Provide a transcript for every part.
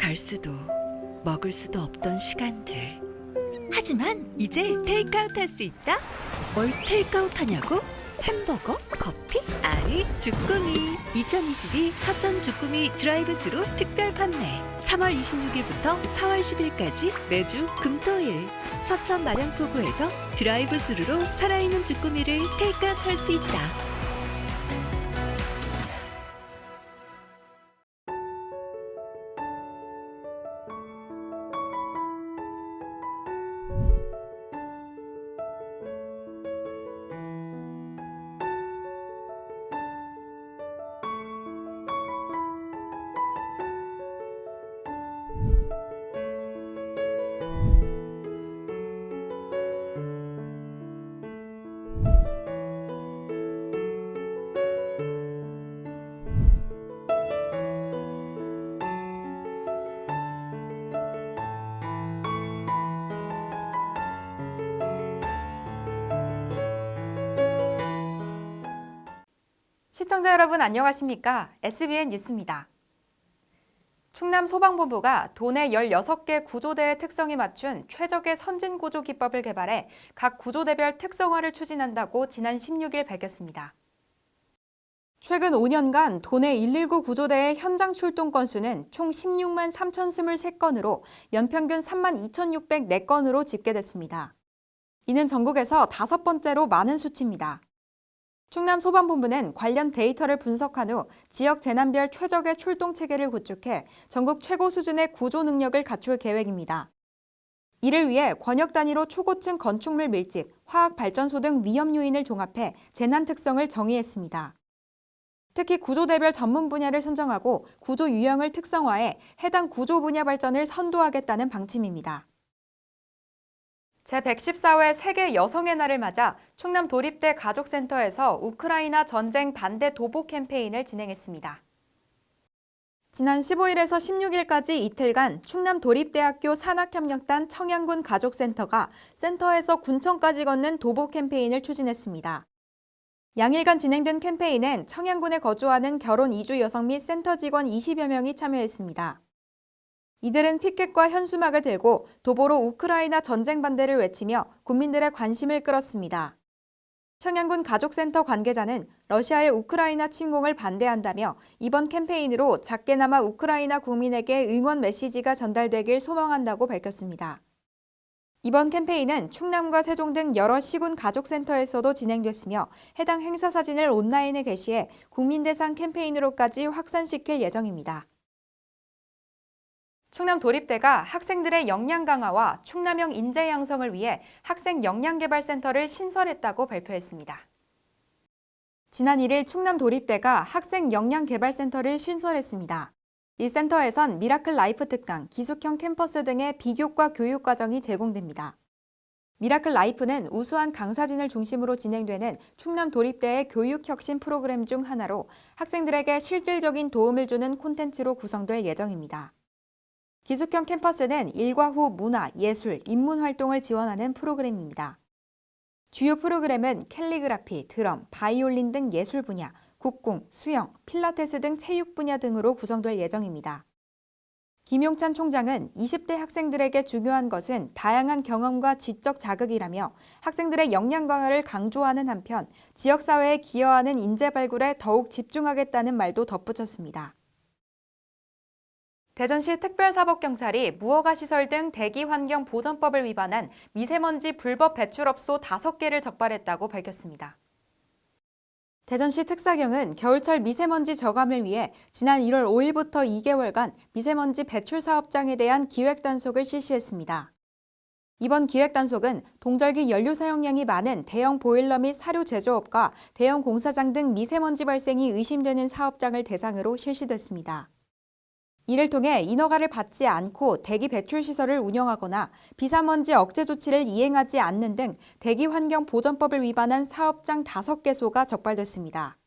갈 수도 먹을 수도 없던 시간들. 하지만 이제 테이크아웃 할 수 있다? 뭘 테이크아웃 하냐고? 햄버거? 커피? 아니, 주꾸미. 2022 서천 주꾸미 드라이브스루 특별 판매. 3월 26일부터 4월 10일까지 매주 금토일 서천 마량포구에서 드라이브스루로 살아있는 주꾸미를 테이크아웃 할 수 있다. 시청자 여러분 안녕하십니까? SBN 뉴스입니다. 충남 소방본부가 도내 16개 구조대의 특성에 맞춘 최적의 선진 구조 기법을 개발해 각 구조대별 특성화를 추진한다고 지난 16일 밝혔습니다. 최근 5년간 도내 119 구조대의 현장 출동 건수는 총 16만 3,023건으로 연평균 3만 2,604건으로 집계됐습니다. 이는 전국에서 5번째로 많은 수치입니다. 충남 소방본부는 관련 데이터를 분석한 후 지역 재난별 최적의 출동 체계를 구축해 전국 최고 수준의 구조 능력을 갖출 계획입니다. 이를 위해 권역 단위로 초고층 건축물 밀집, 화학발전소 등 위험 요인을 종합해 재난 특성을 정의했습니다. 특히 구조대별 전문 분야를 선정하고 구조 유형을 특성화해 해당 구조 분야 발전을 선도하겠다는 방침입니다. 제114회 세계 여성의 날을 맞아 충남 도립대 가족센터에서 우크라이나 전쟁 반대 도보 캠페인을 진행했습니다. 지난 15일에서 16일까지 이틀간 충남 도립대학교 산학협력단 청양군 가족센터가 센터에서 군청까지 걷는 도보 캠페인을 추진했습니다. 양일간 진행된 캠페인엔 청양군에 거주하는 결혼 이주 여성 및 센터 직원 20여 명이 참여했습니다. 이들은 피켓과 현수막을 들고 도보로 우크라이나 전쟁 반대를 외치며 국민들의 관심을 끌었습니다. 청양군 가족센터 관계자는 러시아의 우크라이나 침공을 반대한다며 이번 캠페인으로 작게나마 우크라이나 국민에게 응원 메시지가 전달되길 소망한다고 밝혔습니다. 이번 캠페인은 충남과 세종 등 여러 시군 가족센터에서도 진행됐으며 해당 행사 사진을 온라인에 게시해 국민 대상 캠페인으로까지 확산시킬 예정입니다. 충남 도립대가 학생들의 역량 강화와 충남형 인재 양성을 위해 학생 역량개발센터를 신설했다고 발표했습니다. 지난 1일 충남 도립대가 학생 역량개발센터를 신설했습니다. 이 센터에선 미라클 라이프 특강, 기숙형 캠퍼스 등의 비교과 교육 과정이 제공됩니다. 미라클 라이프는 우수한 강사진을 중심으로 진행되는 충남 도립대의 교육 혁신 프로그램 중 하나로 학생들에게 실질적인 도움을 주는 콘텐츠로 구성될 예정입니다. 기숙형 캠퍼스는 일과 후 문화, 예술, 인문 활동을 지원하는 프로그램입니다. 주요 프로그램은 캘리그라피, 드럼, 바이올린 등 예술 분야, 국궁, 수영, 필라테스 등 체육 분야 등으로 구성될 예정입니다. 김용찬 총장은 20대 학생들에게 중요한 것은 다양한 경험과 지적 자극이라며 학생들의 역량 강화를 강조하는 한편 지역사회에 기여하는 인재 발굴에 더욱 집중하겠다는 말도 덧붙였습니다. 대전시 특별사법경찰이 무허가 시설 등 대기환경보전법을 위반한 미세먼지 불법 배출업소 5개를 적발했다고 밝혔습니다. 대전시 특사경은 겨울철 미세먼지 저감을 위해 지난 1월 5일부터 2개월간 미세먼지 배출 사업장에 대한 기획단속을 실시했습니다. 이번 기획단속은 동절기 연료 사용량이 많은 대형 보일러 및 사료 제조업과 대형 공사장 등 미세먼지 발생이 의심되는 사업장을 대상으로 실시됐습니다. 이를 통해 인허가를 받지 않고 대기 배출 시설을 운영하거나 비사먼지 억제 조치를 이행하지 않는 등 대기환경보전법을 위반한 사업장 5개소가 적발됐습니다.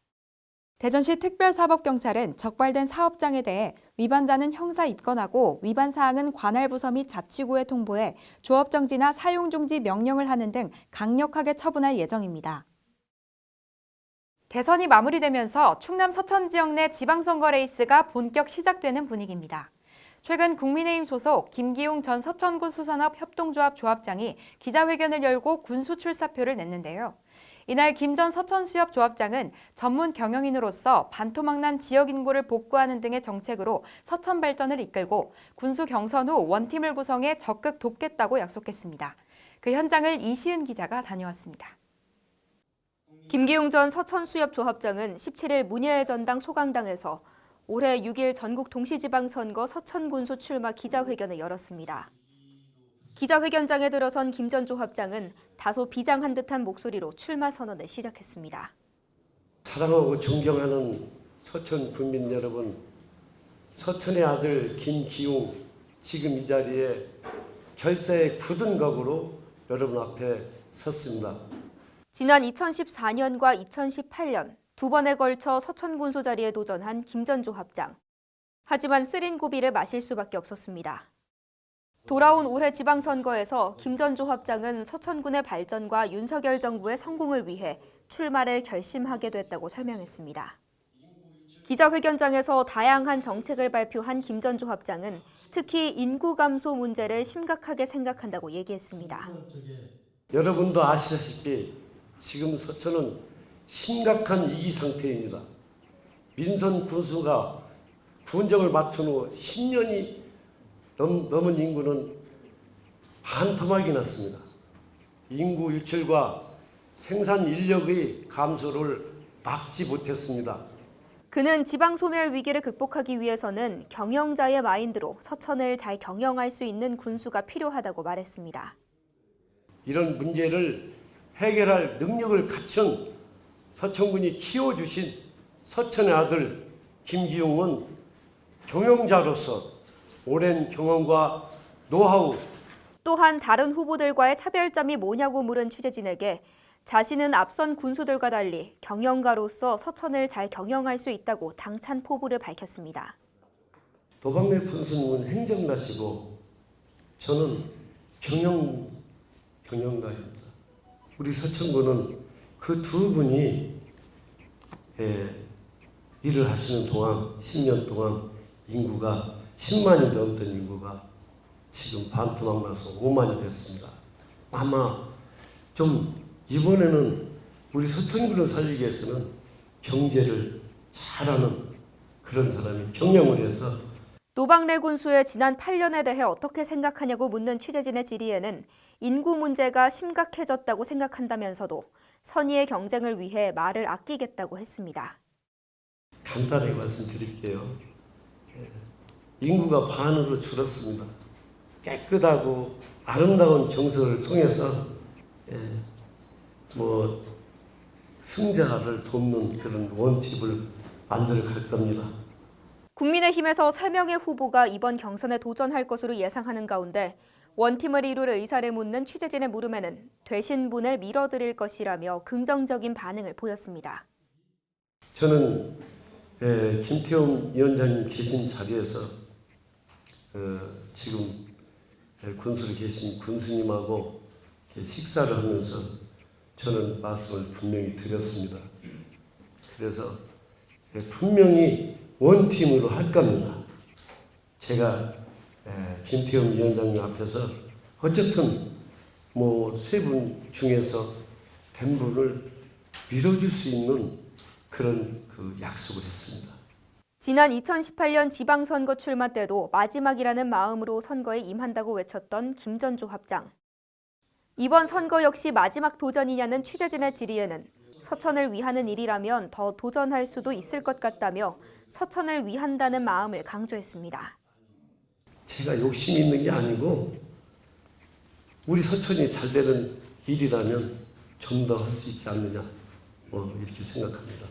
대전시 특별사법경찰은 적발된 사업장에 대해 위반자는 형사 입건하고 위반 사항은 관할 부서 및 자치구에 통보해 조업 정지나 사용 중지 명령을 하는 등 강력하게 처분할 예정입니다. 대선이 마무리되면서 충남 서천 지역 내 지방선거 레이스가 본격 시작되는 분위기입니다. 최근 국민의힘 소속 김기웅 전 서천군 수산업 협동조합 조합장이 기자회견을 열고 군수 출사표를 냈는데요. 이날 김 전 서천수협 조합장은 전문 경영인으로서 반토막난 지역 인구를 복구하는 등의 정책으로 서천 발전을 이끌고 군수 경선 후 원팀을 구성해 적극 돕겠다고 약속했습니다. 그 현장을 이시은 기자가 다녀왔습니다. 김기웅 전 서천수협 조합장은 17일 문예의 전당 소강당에서 올해 6일 전국 동시지방선거 서천군수 출마 기자회견을 열었습니다. 기자회견장에 들어선 김 전 조합장은 다소 비장한 듯한 목소리로 출마 선언을 시작했습니다. 사랑하고 존경하는 서천 국민 여러분, 서천의 아들 김기웅 지금 이 자리에 결사의 굳은 각오로 여러분 앞에 섰습니다. 지난 2014년과 2018년 두 번에 걸쳐 서천군수 자리에 도전한 김 전 조합장. 하지만 쓰린 고비를 마실 수밖에 없었습니다. 돌아온 올해 지방선거에서 김 전 조합장은 서천군의 발전과 윤석열 정부의 성공을 위해 출마를 결심하게 됐다고 설명했습니다. 기자회견장에서 다양한 정책을 발표한 김 전 조합장은 특히 인구 감소 문제를 심각하게 생각한다고 얘기했습니다. 여러분도 아시다시피 지금 서천은 심각한 위기 상태입니다. 민선 군수가 군정을 맡은 후 10년이 넘은 인구는 반토막이 났습니다. 인구 유출과 생산 인력의 감소를 막지 못했습니다. 그는 지방 소멸 위기를 극복하기 위해서는 경영자의 마인드로 서천을 잘 경영할 수 있는 군수가 필요하다고 말했습니다. 이런 문제를 해결할 능력을 갖춘 서천군이 키워주신 서천의 아들 김기웅은 경영자로서 오랜 경험과 노하우, 또한 다른 후보들과의 차별점이 뭐냐고 물은 취재진에게 자신은 앞선 군수들과 달리 경영가로서 서천을 잘 경영할 수 있다고 당찬 포부를 밝혔습니다. 도박내 군수님은 행정가시고 저는 경영가입니다. 우리 서천군은 그 두 분이 일을 하시는 동안 10년 동안 인구가 10만이 넘던 인구가 지금 반토막 나서 5만이 됐습니다. 아마 좀 이번에는 우리 서천군을 살리기 위해서는 경제를 잘하는 그런 사람이 경영을 해서 노박래 군수의 지난 8년에 대해 어떻게 생각하냐고 묻는 취재진의 질의에는 인구 문제가 심각해졌다고 생각한다면서도 선의의 경쟁을 위해 말을 아끼겠다고 했습니다. 간단하게 말씀드릴게요. 인구가 반으로 줄었습니다. 깨끗하고 아름다운 정서를 통해서 승자를 돕는 그런 원칙을 만들어 갈 겁니다. 국민의힘에서 3명의 후보가 이번 경선에 도전할 것으로 예상하는 가운데 원팀을 이룰 의사를 묻는 취재진의 물음에는 되신 분을 밀어드릴 것이라며 긍정적인 반응을 보였습니다. 저는 김태훈 위원장님 계신 자리에서 지금 군수로 계신 군수님하고 식사를 하면서 저는 말씀을 분명히 드렸습니다. 그래서 분명히 원팀으로 할 겁니다. 제가 김태훈 위원장님 앞에서 어쨌든 세 분 중에서 된 분을 밀어줄 수 있는 그런 약속을 했습니다. 지난 2018년 지방선거 출마 때도 마지막이라는 마음으로 선거에 임한다고 외쳤던 김 전 조합장. 이번 선거 역시 마지막 도전이냐는 취재진의 질의에는 서천을 위하는 일이라면 더 도전할 수도 있을 것 같다며 서천을 위한다는 마음을 강조했습니다. 제가 욕심이 있는 게 아니고 우리 서천이 잘 되는 일이라면 좀 더 할 수 있지 않느냐 이렇게 생각합니다.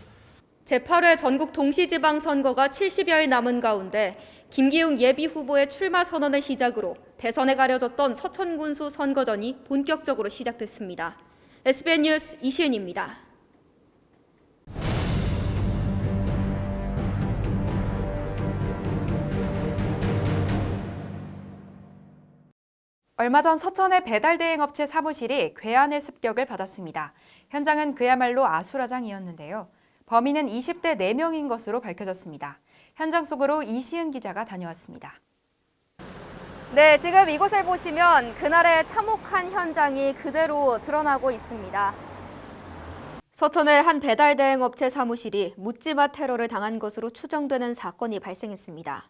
제8회 전국 동시지방선거가 70여일 남은 가운데 김기웅 예비후보의 출마 선언을 시작으로 대선에 가려졌던 서천군수 선거전이 본격적으로 시작됐습니다. SBN 뉴스 이시은입니다. 얼마 전 서천의 배달대행업체 사무실이 괴한의 습격을 받았습니다. 현장은 그야말로 아수라장이었는데요. 범인은 20대 4명인 것으로 밝혀졌습니다. 현장 속으로 이시은 기자가 다녀왔습니다. 네, 지금 이곳을 보시면 그날의 참혹한 현장이 그대로 드러나고 있습니다. 서천의 한 배달 대행 업체 사무실이 묻지마 테러를 당한 것으로 추정되는 사건이 발생했습니다.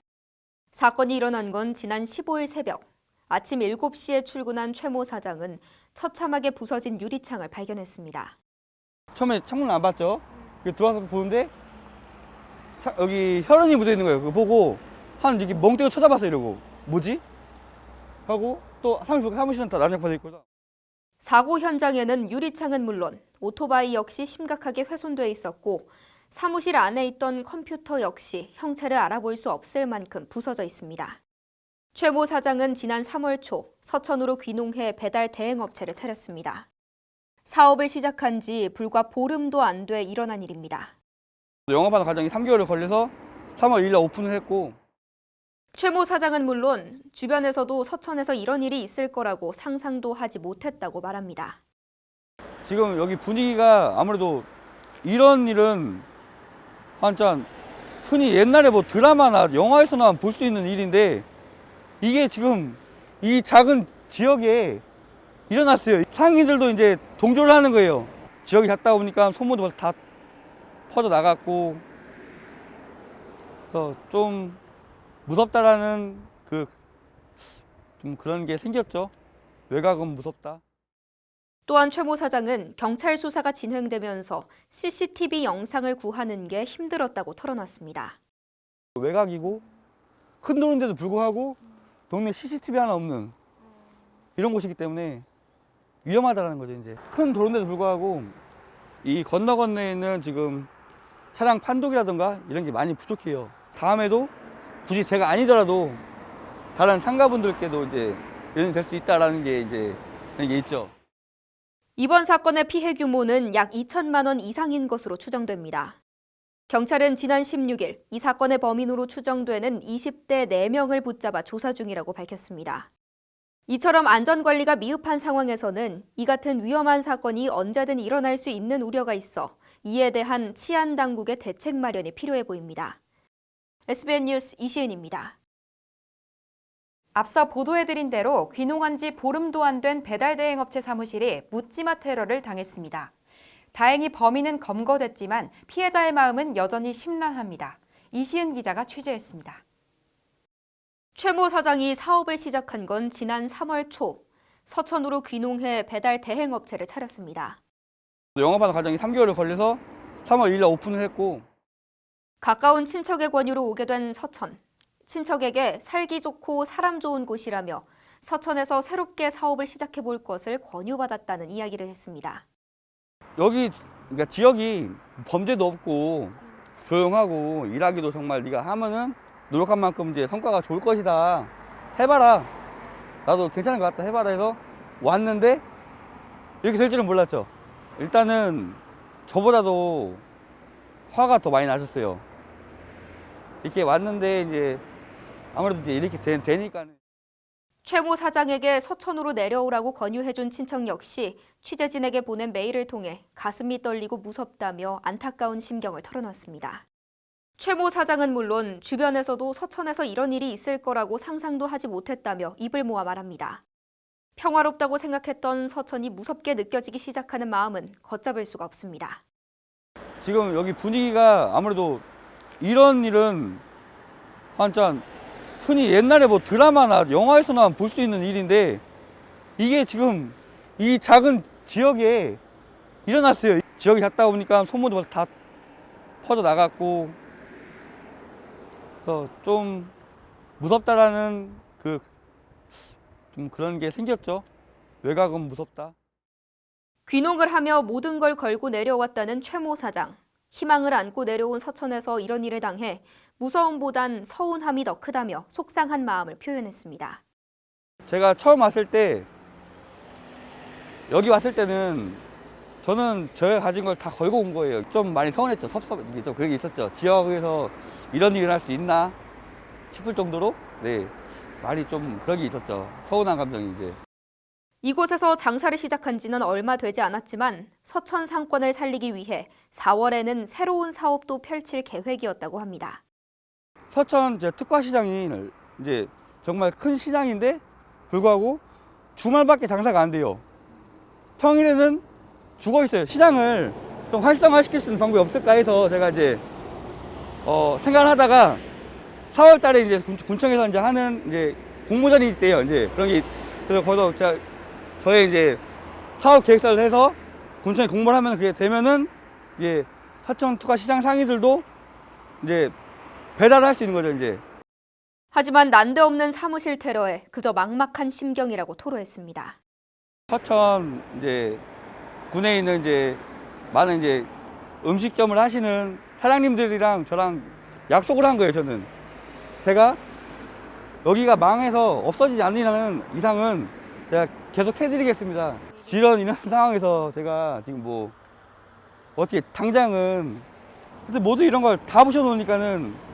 사건이 일어난 건 지난 15일 새벽. 아침 7시에 출근한 최 모 사장은 처참하게 부서진 유리창을 발견했습니다. 처음에 창문을 안 봤죠. 들어와서 보는데 여기 혈흔이 묻어 있는 거예요. 그거 보고 한 이렇게 멍 때리고 쳐다봤어요. 이러고 뭐지? 하고 또 사무실은 다 난장판에 있거든. 사고 현장에는 유리창은 물론 오토바이 역시 심각하게 훼손돼 있었고 사무실 안에 있던 컴퓨터 역시 형체를 알아볼 수 없을 만큼 부서져 있습니다. 최 모 사장은 지난 3월 초 서천으로 귀농해 배달 대행업체를 차렸습니다. 사업을 시작한 지 불과 보름도 안 돼 일어난 일입니다. 영업하는 과정이 3개월을 걸려서 3월 2일 날 오픈을 했고 최 모 사장은 물론 주변에서도 서천에서 이런 일이 있을 거라고 상상도 하지 못했다고 말합니다. 지금 여기 분위기가 아무래도 이런 일은 한참 흔히 옛날에 뭐 드라마나 영화에서나 볼 수 있는 일인데 이게 지금 이 작은 지역에 일어났어요. 상인들도 이제 동조를 하는 거예요. 지역이 작다 보니까 소문도 벌써 다 퍼져 나갔고 그래서 좀 무섭다라는 좀 그런 게 생겼죠. 외곽은 무섭다. 또한 최 모 사장은 경찰 수사가 진행되면서 CCTV 영상을 구하는 게 힘들었다고 털어놨습니다. 외곽이고 큰 도로인데도 불구하고 동네 CCTV 하나 없는 이런 곳이기 때문에 위험하다라는 거죠. 이제 큰 도로인데도 불구하고 이 건너에 있는 지금 차량 판독이라든가 이런 게 많이 부족해요. 다음에도 굳이 제가 아니더라도 다른 상가분들께도 이제 이런 될 수 있다라는 게 이제 그런 게 있죠. 이번 사건의 피해 규모는 약 2천만 원 이상인 것으로 추정됩니다. 경찰은 지난 16일 이 사건의 범인으로 추정되는 20대 4명을 붙잡아 조사 중이라고 밝혔습니다. 이처럼 안전관리가 미흡한 상황에서는 이 같은 위험한 사건이 언제든 일어날 수 있는 우려가 있어 이에 대한 치안당국의 대책 마련이 필요해 보입니다. SBN 뉴스 이시은입니다. 앞서 보도해드린 대로 귀농한 지 보름도 안 된 배달 대행업체 사무실이 묻지마 테러를 당했습니다. 다행히 범인은 검거됐지만 피해자의 마음은 여전히 심란합니다. 이시은 기자가 취재했습니다. 최 모 사장이 사업을 시작한 건 지난 3월 초 서천으로 귀농해 배달 대행업체를 차렸습니다. 영업하는 과정이 3개월을 걸려서 3월 2일 날 오픈을 했고 가까운 친척의 권유로 오게 된 서천. 친척에게 살기 좋고 사람 좋은 곳이라며 서천에서 새롭게 사업을 시작해 볼 것을 권유받았다는 이야기를 했습니다. 여기 그러니까 지역이 범죄도 없고 조용하고 일하기도 정말 네가 하면은 노력한 만큼 이제 성과가 좋을 것이다. 해봐라. 나도 괜찮은 것 같다. 해봐라 해서 왔는데 이렇게 될 줄은 몰랐죠. 일단은 저보다도 화가 더 많이 나셨어요. 이렇게 왔는데 이제 아무래도 이제 이렇게 되니까는. 최 모 사장에게 서천으로 내려오라고 권유해준 친척 역시 취재진에게 보낸 메일을 통해 가슴이 떨리고 무섭다며 안타까운 심경을 털어놨습니다. 최 모 사장은 물론 주변에서도 서천에서 이런 일이 있을 거라고 상상도 하지 못했다며 입을 모아 말합니다. 평화롭다고 생각했던 서천이 무섭게 느껴지기 시작하는 마음은 걷잡을 수가 없습니다. 지금 여기 분위기가 아무래도 이런 일은 한참 흔히 옛날에 뭐 드라마나 영화에서나 볼 수 있는 일인데 이게 지금 이 작은 지역에 일어났어요. 지역이 작다 보니까 소문도 벌써 다 퍼져 나갔고 그래서 좀 무섭다라는 좀 그런 게 생겼죠. 외곽은 무섭다. 귀농을 하며 모든 걸 걸고 내려왔다는 최 모 사장. 희망을 안고 내려온 서천에서 이런 일을 당해 무서움보단 서운함이 더 크다며 속상한 마음을 표현했습니다. 제가 처음 왔을 때 여기 왔을 때는 저는 제가 가진 걸 다 걸고 온 거예요. 좀 많이 서운했죠. 섭섭, 좀 그런 게 있었죠. 지역에서 이런 일이 일어날 수 있나 싶을 정도로 많이 좀 그런 게 있었죠. 서운한 감정이 이제. 이곳에서 장사를 시작한 지는 얼마 되지 않았지만 서천 상권을 살리기 위해 4월에는 새로운 사업도 펼칠 계획이었다고 합니다. 서천 특화시장이 이제 정말 큰 시장인데 불구하고 주말밖에 장사가 안 돼요. 평일에는 죽어 있어요. 시장을 좀 활성화시킬 수 있는 방법이 없을까 해서 제가 이제 생각을 하다가 4월 달에 이제 군청에서 이제 하는 이제 공모전이 있대요. 이제 그런 게 그래서 거기서 제가 저의 이제 사업 계획서를 해서 군청에 공모를 하면 그게 되면은 이게 사천 투가 시장 상인들도 이제 배달을 할 수 있는 거죠, 이제. 하지만 난데없는 사무실 테러에 그저 막막한 심경이라고 토로했습니다. 사천 이제 군에 있는 이제 많은 이제 음식점을 하시는 사장님들이랑 저랑 약속을 한 거예요, 저는. 제가 여기가 망해서 없어지지 않는 이상은 제가 계속 해드리겠습니다. 이런 상황에서 제가 지금 뭐 어떻게 당장은 근데 모두 이런 걸 다 부셔놓으니까는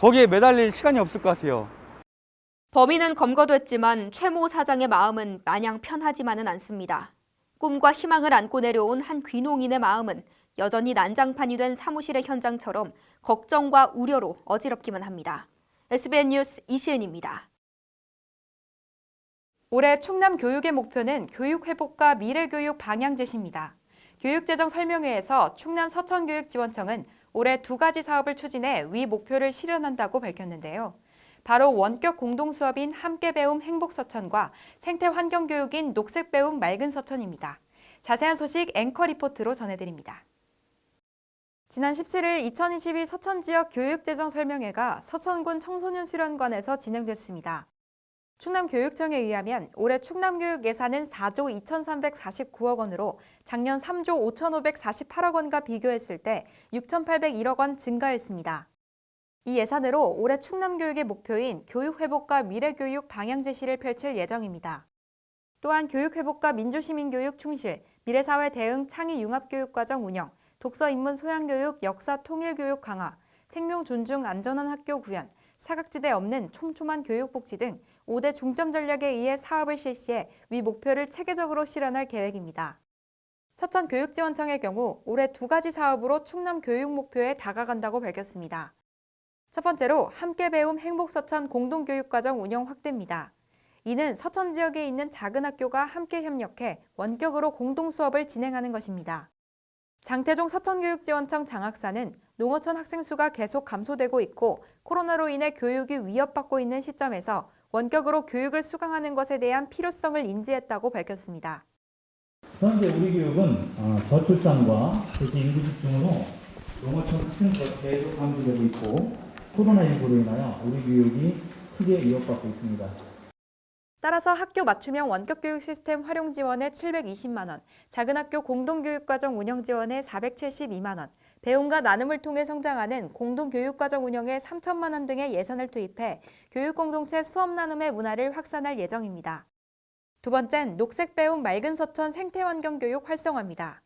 거기에 매달릴 시간이 없을 것 같아요. 범인은 검거됐지만 최모 사장의 마음은 마냥 편하지만은 않습니다. 꿈과 희망을 안고 내려온 한 귀농인의 마음은 여전히 난장판이 된 사무실의 현장처럼 걱정과 우려로 어지럽기만 합니다. SBN 뉴스 이시은입니다. 올해 충남 교육의 목표는 교육 회복과 미래 교육 방향 제시입니다. 교육재정 설명회에서 충남 서천교육지원청은 올해 2가지 사업을 추진해 위 목표를 실현한다고 밝혔는데요. 바로 원격 공동수업인 함께 배움 행복서천과 생태환경교육인 녹색배움 맑은서천입니다. 자세한 소식 앵커 리포트로 전해드립니다. 지난 17일 2022 서천지역 교육재정 설명회가 서천군 청소년수련관에서 진행됐습니다. 충남교육청에 의하면 올해 충남교육 예산은 4조 2,349억 원으로 작년 3조 5,548억 원과 비교했을 때 6,801억 원 증가했습니다. 이 예산으로 올해 충남교육의 목표인 교육회복과 미래교육 방향 제시를 펼칠 예정입니다. 또한 교육회복과 민주시민교육 충실, 미래사회 대응 창의 융합교육과정 운영, 독서 입문 소양교육 역사 통일교육 강화, 생명 존중 안전한 학교 구현, 사각지대 없는 촘촘한 교육복지 등 5대 중점 전략에 의해 사업을 실시해 위 목표를 체계적으로 실현할 계획입니다. 서천교육지원청의 경우 올해 2가지 사업으로 충남 교육 목표에 다가간다고 밝혔습니다. 첫 번째로 함께 배움 행복서천 공동교육과정 운영 확대입니다. 이는 서천 지역에 있는 작은 학교가 함께 협력해 원격으로 공동수업을 진행하는 것입니다. 장태종 서천교육지원청 장학사는 농어촌 학생 수가 계속 감소되고 있고 코로나로 인해 교육이 위협받고 있는 시점에서 원격으로 교육을 수강하는 것에 대한 필요성을 인지했다고 밝혔습니다. 현재 우리 교육은 저출산과 도시 인구 집중으로 농어촌 학생 수가 계속 감소되고 있고 코로나19로 인하여 우리 교육이 크게 위협받고 있습니다. 따라서 학교 맞춤형 원격교육 시스템 활용 지원에 720만 원, 작은 학교 공동교육과정 운영 지원에 472만 원, 배움과 나눔을 통해 성장하는 공동교육과정 운영에 3천만 원 등의 예산을 투입해 교육공동체 수업 나눔의 문화를 확산할 예정입니다. 두 번째는 녹색배움 맑은서천 생태환경교육 활성화입니다.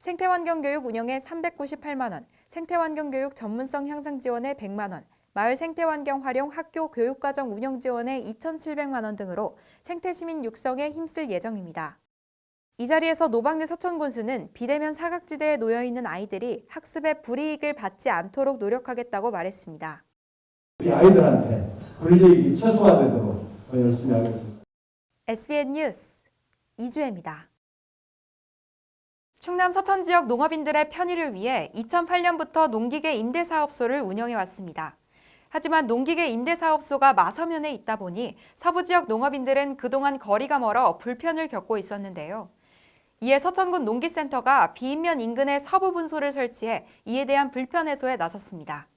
생태환경교육 운영에 398만 원, 생태환경교육 전문성 향상 지원에 100만 원, 마을 생태환경 활용 학교 교육과정 운영 지원에 2,700만 원 등으로 생태시민 육성에 힘쓸 예정입니다. 이 자리에서 노방래 서천군수는 비대면 사각지대에 놓여있는 아이들이 학습에 불이익을 받지 않도록 노력하겠다고 말했습니다. 우리 아이들한테 불이익이 최소화되도록 열심히 하겠습니다. SBN 뉴스 이주혜입니다. 충남 서천 지역 농업인들의 편의를 위해 2008년부터 농기계 임대사업소를 운영해왔습니다. 하지만 농기계 임대사업소가 마서면에 있다 보니 서부 지역 농업인들은 그동안 거리가 멀어 불편을 겪고 있었는데요. 이에 서천군 농기센터가 비인면 인근에 서부 분소를 설치해 이에 대한 불편 해소에 나섰습니다.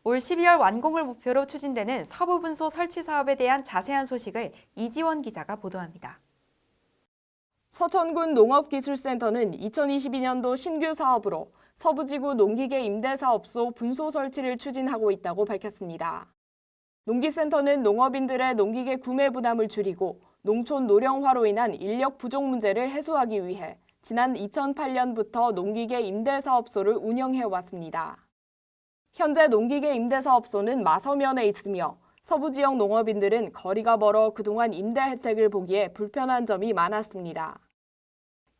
올 12월 완공을 목표로 추진되는 서부 분소 설치 사업에 대한 자세한 소식을 이지원 기자가 보도합니다. 서천군 농업기술센터는 2022년도 신규 사업으로 서부지구 농기계 임대사업소 분소 설치를 추진하고 있다고 밝혔습니다. 농기센터는 농업인들의 농기계 구매 부담을 줄이고 농촌 노령화로 인한 인력 부족 문제를 해소하기 위해 지난 2008년부터 농기계 임대사업소를 운영해왔습니다. 현재 농기계 임대사업소는 마서면에 있으며 서부 지역 농업인들은 거리가 멀어 그동안 임대 혜택을 보기에 불편한 점이 많았습니다.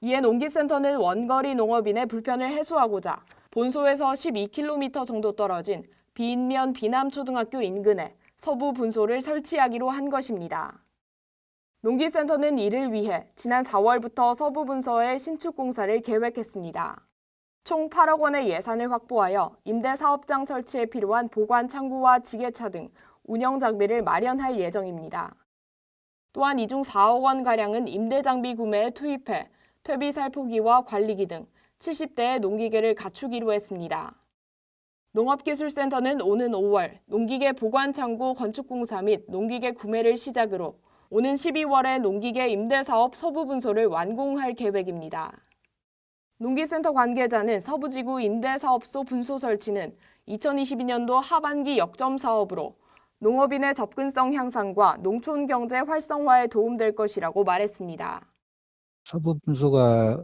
이에 농기센터는 원거리 농업인의 불편을 해소하고자 본소에서 12km 정도 떨어진 비인면 비남초등학교 인근에 서부 분소를 설치하기로 한 것입니다. 농기센터는 이를 위해 지난 4월부터 서부 분소의 신축 공사를 계획했습니다. 총 8억 원의 예산을 확보하여 임대 사업장 설치에 필요한 보관 창구와 지게차 등 운영 장비를 마련할 예정입니다. 또한 이 중 4억 원가량은 임대 장비 구매에 투입해 퇴비 살포기와 관리기 등 70대의 농기계를 갖추기로 했습니다. 농업기술센터는 오는 5월 농기계 보관 창구 건축 공사 및 농기계 구매를 시작으로 오는 12월에 농기계 임대 사업 서부 분소를 완공할 계획입니다. 농기센터 관계자는 서부지구 임대사업소 분소 설치는 2022년도 하반기 역점 사업으로 농업인의 접근성 향상과 농촌 경제 활성화에 도움될 것이라고 말했습니다. 서부 분소가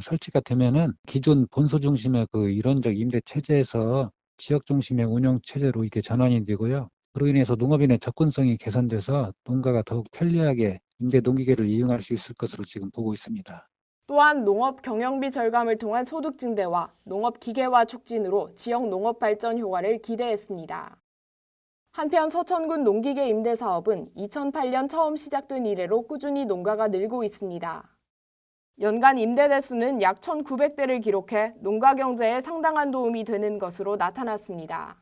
설치가 되면은 기존 본소 중심의 그 이론적 임대 체제에서 지역 중심의 운영 체제로 이렇게 전환이 되고요. 그로 인해서 농업인의 접근성이 개선돼서 농가가 더욱 편리하게 임대 농기계를 이용할 수 있을 것으로 지금 보고 있습니다. 또한 농업 경영비 절감을 통한 소득 증대와 농업 기계화 촉진으로 지역 농업 발전 효과를 기대했습니다. 한편 서천군 농기계 임대 사업은 2008년 처음 시작된 이래로 꾸준히 농가가 늘고 있습니다. 연간 임대 대수는 약 1,900대를 기록해 농가 경제에 상당한 도움이 되는 것으로 나타났습니다.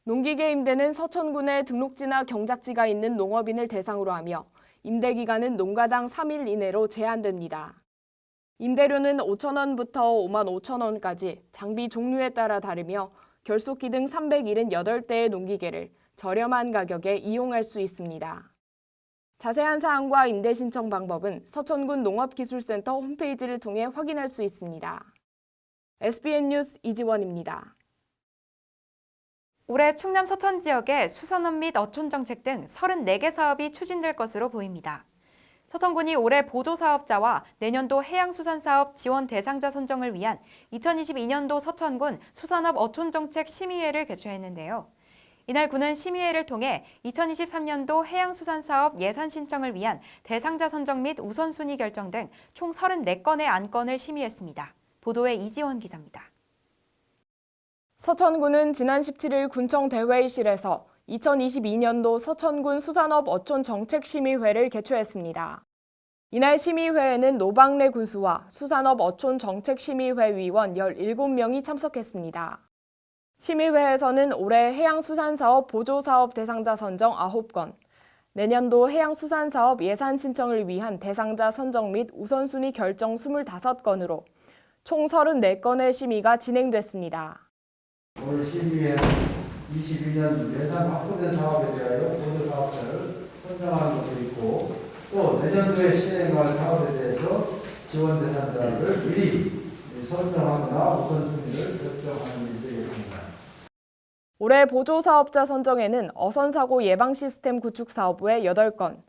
농기계 임대는 서천군에 등록지나 경작지가 있는 농업인을 대상으로 하며 임대 기간은 농가당 3일 이내로 제한됩니다. 임대료는 5,000원부터 55,000원까지 장비 종류에 따라 다르며 결속기 등 378대의 농기계를 저렴한 가격에 이용할 수 있습니다. 자세한 사항과 임대 신청 방법은 서천군 농업기술센터 홈페이지를 통해 확인할 수 있습니다. SBN 뉴스 이지원입니다. 올해 충남 서천 지역에 수산업 및 어촌 정책 등 34개 사업이 추진될 것으로 보입니다. 서천군이 올해 보조사업자와 내년도 해양수산사업 지원 대상자 선정을 위한 2022년도 서천군 수산업 어촌정책 심의회를 개최했는데요. 이날 군은 심의회를 통해 2023년도 해양수산사업 예산 신청을 위한 대상자 선정 및 우선순위 결정 등 총 34건의 안건을 심의했습니다. 보도에 이지원 기자입니다. 서천군은 지난 17일 군청 대회의실에서 2022년도 서천군 수산업 어촌 정책심의회를 개최했습니다. 이날 심의회에는 노방래 군수와 수산업 어촌 정책심의회 위원 17명이 참석했습니다. 심의회에서는 올해 해양수산사업 보조사업 대상자 선정 9건, 내년도 해양수산사업 예산 신청을 위한 대상자 선정 및 우선순위 결정 25건으로 총 34건의 심의가 진행됐습니다. 오늘 심의회는 22년 예산 확보된 사업에 대하여 보조 사업자를 선정하는 것도 있고 또 내년도에 시행할 사업에 대해서 지원 대상자를 미리 선정하거나 우선순위를 결정하는 일이 되겠습니다. 올해 보조사업자 선정에는 어선사고 예방 시스템 구축 사업 외 8건,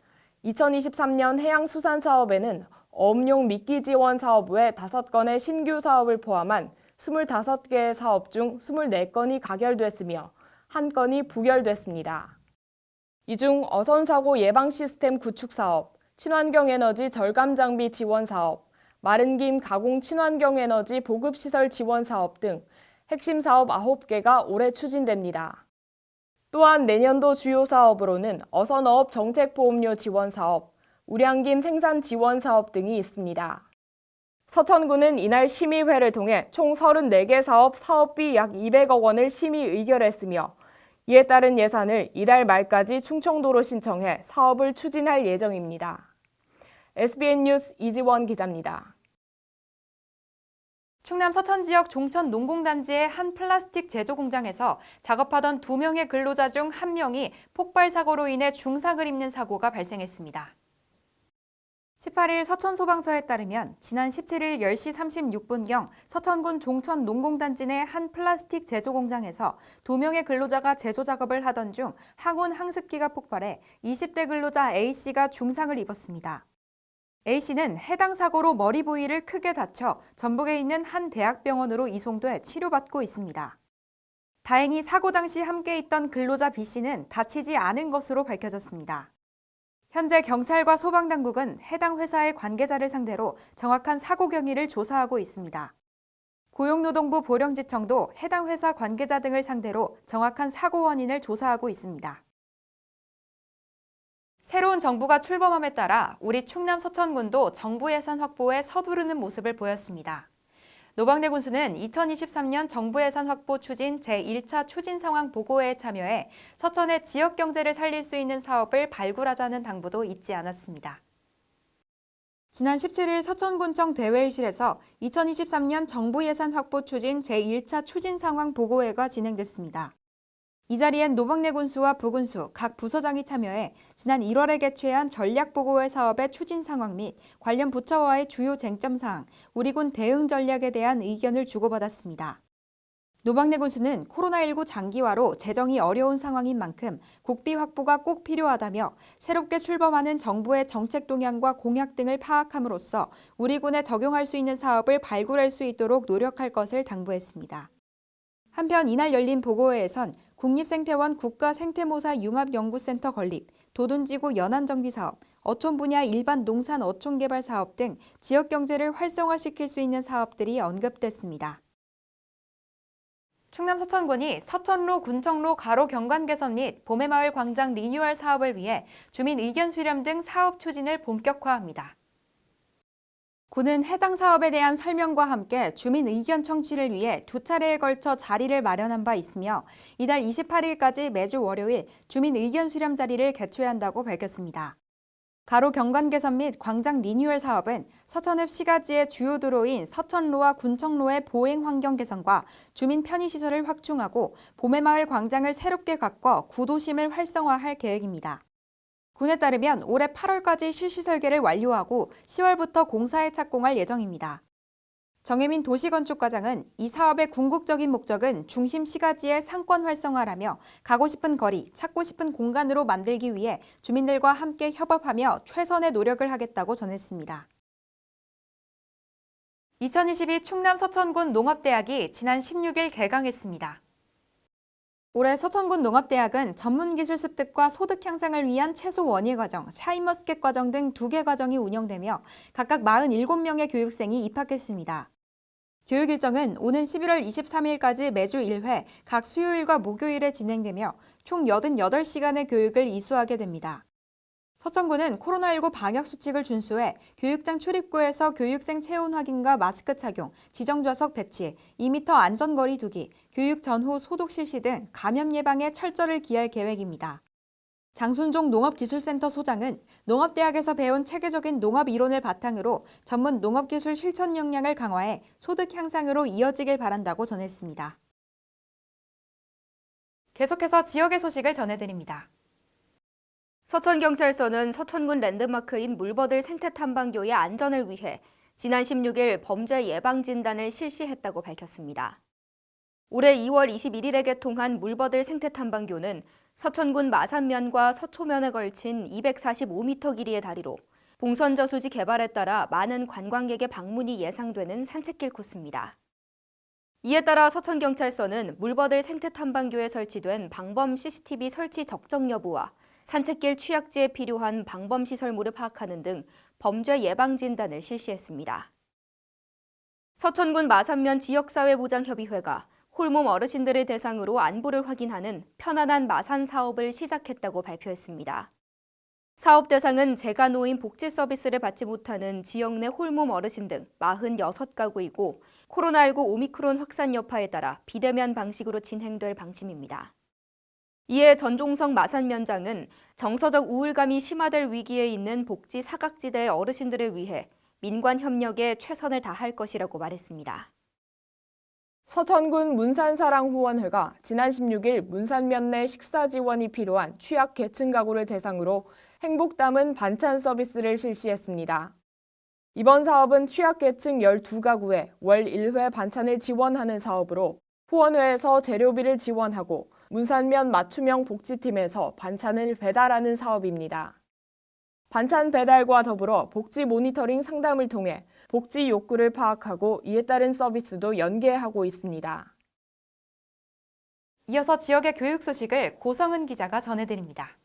2023년 해양수산사업에는 어업용 미끼 지원 사업 외 5건의 신규 사업을 포함한 25개의 사업 중 24건이 가결됐으며 1건이 부결됐습니다. 이 중 어선사고 예방 시스템 구축 사업, 친환경 에너지 절감 장비 지원 사업, 마른 김 가공 친환경 에너지 보급 시설 지원 사업 등 핵심 사업 9개가 올해 추진됩니다. 또한 내년도 주요 사업으로는 어선어업 정책보험료 지원 사업, 우량김 생산 지원 사업 등이 있습니다. 서천군은 이날 심의회를 통해 총 34개 사업 사업비 약 200억 원을 심의 의결했으며 이에 따른 예산을 이달 말까지 충청도로 신청해 사업을 추진할 예정입니다. SBN 뉴스 이지원 기자입니다. 충남 서천 지역 종천 농공단지의 한 플라스틱 제조 공장에서 작업하던 2명의 근로자 중 1명이 폭발 사고로 인해 중상을 입는 사고가 발생했습니다. 18일 서천소방서에 따르면 지난 17일 10시 36분경 서천군 종천 농공단지 내 한 플라스틱 제조 공장에서 2명의 근로자가 제조 작업을 하던 중 항온 항습기가 폭발해 20대 근로자 A씨가 중상을 입었습니다. A씨는 해당 사고로 머리 부위를 크게 다쳐 전북에 있는 한 대학병원으로 이송돼 치료받고 있습니다. 다행히 사고 당시 함께 있던 근로자 B씨는 다치지 않은 것으로 밝혀졌습니다. 현재 경찰과 소방당국은 해당 회사의 관계자를 상대로 정확한 사고 경위를 조사하고 있습니다. 고용노동부 보령지청도 해당 회사 관계자 등을 상대로 정확한 사고 원인을 조사하고 있습니다. 새로운 정부가 출범함에 따라 우리 충남 서천군도 정부 예산 확보에 서두르는 모습을 보였습니다. 노방래 군수는 2023년 정부 예산 확보 추진 제1차 추진 상황 보고회에 참여해 서천의 지역 경제를 살릴 수 있는 사업을 발굴하자는 당부도 잊지 않았습니다. 지난 17일 서천군청 대회의실에서 2023년 정부 예산 확보 추진 제1차 추진 상황 보고회가 진행됐습니다. 이 자리엔 노방래 군수와 부군수, 각 부서장이 참여해 지난 1월에 개최한 전략보고회 사업의 추진 상황 및 관련 부처와의 주요 쟁점 사항, 우리 군 대응 전략에 대한 의견을 주고받았습니다. 노방래 군수는 코로나19 장기화로 재정이 어려운 상황인 만큼 국비 확보가 꼭 필요하다며 새롭게 출범하는 정부의 정책 동향과 공약 등을 파악함으로써 우리 군에 적용할 수 있는 사업을 발굴할 수 있도록 노력할 것을 당부했습니다. 한편 이날 열린 보고회에선 국립생태원 국가생태모사 융합연구센터 건립, 도둔지구 연안정비사업, 어촌 분야 일반 농산 어촌개발 사업 등 지역경제를 활성화시킬 수 있는 사업들이 언급됐습니다. 충남 서천군이 서천로, 군청로 가로 경관 개선 및 봄의마을 광장 리뉴얼 사업을 위해 주민 의견 수렴 등 사업 추진을 본격화합니다. 군은 해당 사업에 대한 설명과 함께 주민 의견 청취를 위해 2차례에 걸쳐 자리를 마련한 바 있으며 이달 28일까지 매주 월요일 주민 의견 수렴 자리를 개최한다고 밝혔습니다. 가로 경관 개선 및 광장 리뉴얼 사업은 서천읍 시가지의 주요 도로인 서천로와 군청로의 보행 환경 개선과 주민 편의시설을 확충하고 봄의마을 광장을 새롭게 가꿔 구도심을 활성화할 계획입니다. 군에 따르면 올해 8월까지 실시 설계를 완료하고 10월부터 공사에 착공할 예정입니다. 정혜민 도시건축과장은 이 사업의 궁극적인 목적은 중심 시가지의 상권 활성화라며 가고 싶은 거리, 찾고 싶은 공간으로 만들기 위해 주민들과 함께 협업하며 최선의 노력을 하겠다고 전했습니다. 2022 충남 서천군 농업대학이 지난 16일 개강했습니다. 올해 서천군 농업대학은 전문기술 습득과 소득 향상을 위한 채소 원예 과정, 샤인머스켓 과정 등 2개 과정이 운영되며 각각 47명의 교육생이 입학했습니다. 교육 일정은 오는 11월 23일까지 매주 1회, 각 수요일과 목요일에 진행되며 총 88시간의 교육을 이수하게 됩니다. 서천군은 코로나19 방역수칙을 준수해 교육장 출입구에서 교육생 체온 확인과 마스크 착용, 지정 좌석 배치, 2m 안전거리 두기, 교육 전후 소독 실시 등 감염 예방에 철저를 기할 계획입니다. 장순종 농업기술센터 소장은 농업대학에서 배운 체계적인 농업 이론을 바탕으로 전문 농업기술 실천 역량을 강화해 소득 향상으로 이어지길 바란다고 전했습니다. 계속해서 지역의 소식을 전해드립니다. 서천경찰서는 서천군 랜드마크인 물버들 생태탐방교의 안전을 위해 지난 16일 범죄 예방 진단을 실시했다고 밝혔습니다. 올해 2월 21일에 개통한 물버들 생태탐방교는 서천군 마산면과 서초면에 걸친 245m 길이의 다리로 봉선저수지 개발에 따라 많은 관광객의 방문이 예상되는 산책길 코스입니다. 이에 따라 서천경찰서는 물버들 생태탐방교에 설치된 방범 CCTV 설치 적정 여부와 산책길 취약지에 필요한 방범시설물을 파악하는 등 범죄 예방 진단을 실시했습니다. 서천군 마산면 지역사회보장협의회가 홀몸 어르신들을 대상으로 안부를 확인하는 편안한 마산 사업을 시작했다고 발표했습니다. 사업 대상은 재가노인 복지 서비스를 받지 못하는 지역 내 홀몸 어르신 등 46가구이고 코로나19 오미크론 확산 여파에 따라 비대면 방식으로 진행될 방침입니다. 이에 전종석 마산면장은 정서적 우울감이 심화될 위기에 있는 복지 사각지대의 어르신들을 위해 민관 협력에 최선을 다할 것이라고 말했습니다. 서천군 문산사랑후원회가 지난 16일 문산면 내 식사 지원이 필요한 취약 계층 가구를 대상으로 행복 담은 반찬 서비스를 실시했습니다. 이번 사업은 취약 계층 12가구에 월 1회 반찬을 지원하는 사업으로 후원회에서 재료비를 지원하고 문산면 맞춤형 복지팀에서 반찬을 배달하는 사업입니다. 반찬 배달과 더불어 복지 모니터링 상담을 통해 복지 욕구를 파악하고 이에 따른 서비스도 연계하고 있습니다. 이어서 지역의 교육 소식을 고성은 기자가 전해드립니다.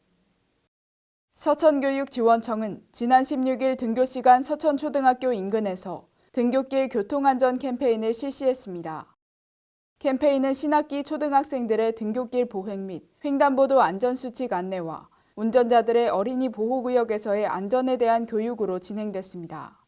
서천교육지원청은 지난 16일 등교시간 서천초등학교 인근에서 등굣길 교통안전 캠페인을 실시했습니다. 캠페인은 신학기 초등학생들의 등굣길 보행 및 횡단보도 안전수칙 안내와 운전자들의 어린이 보호구역에서의 안전에 대한 교육으로 진행됐습니다.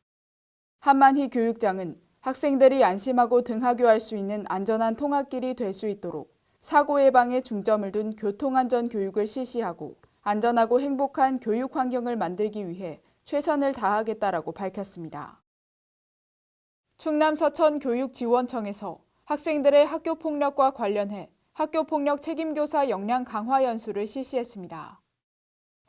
한만희 교육장은 학생들이 안심하고 등하교할 수 있는 안전한 통학길이 될 수 있도록 사고 예방에 중점을 둔 교통안전 교육을 실시하고 안전하고 행복한 교육 환경을 만들기 위해 최선을 다하겠다라고 밝혔습니다. 충남 서천교육지원청에서 학생들의 학교폭력과 관련해 학교폭력 책임교사 역량 강화 연수를 실시했습니다.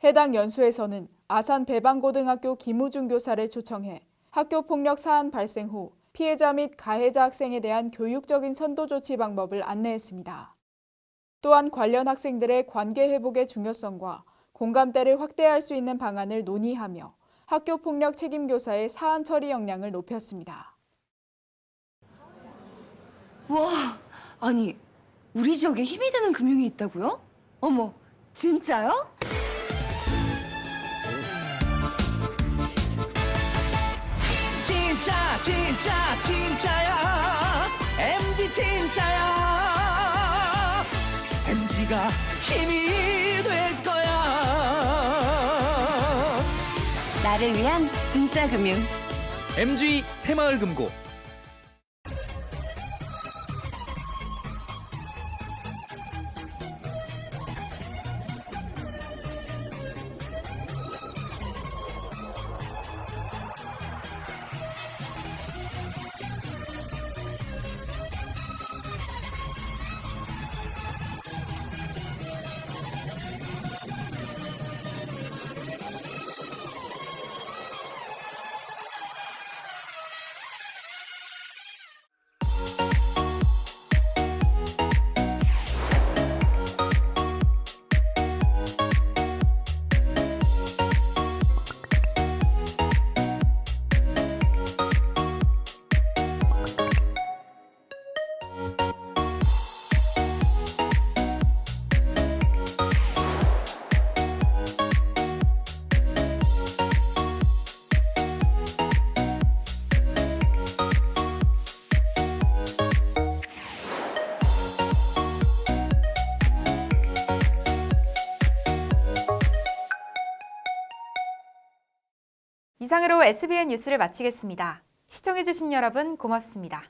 해당 연수에서는 아산 배방고등학교 김우중 교사를 초청해 학교폭력 사안 발생 후 피해자 및 가해자 학생에 대한 교육적인 선도 조치 방법을 안내했습니다. 또한 관련 학생들의 관계 회복의 중요성과 공감대를 확대할 수 있는 방안을 논의하며 학교폭력 책임교사의 사안 처리 역량을 높였습니다. 와, 아니 우리 지역에 힘이 되는 금융이 있다고요? 어머, 진짜요? 진짜야 MG 진짜야 MG가 힘이 될 거야 나를 위한 진짜 금융 MG 새마을금고. 이상으로 SBN 뉴스를 마치겠습니다. 시청해주신 여러분 고맙습니다.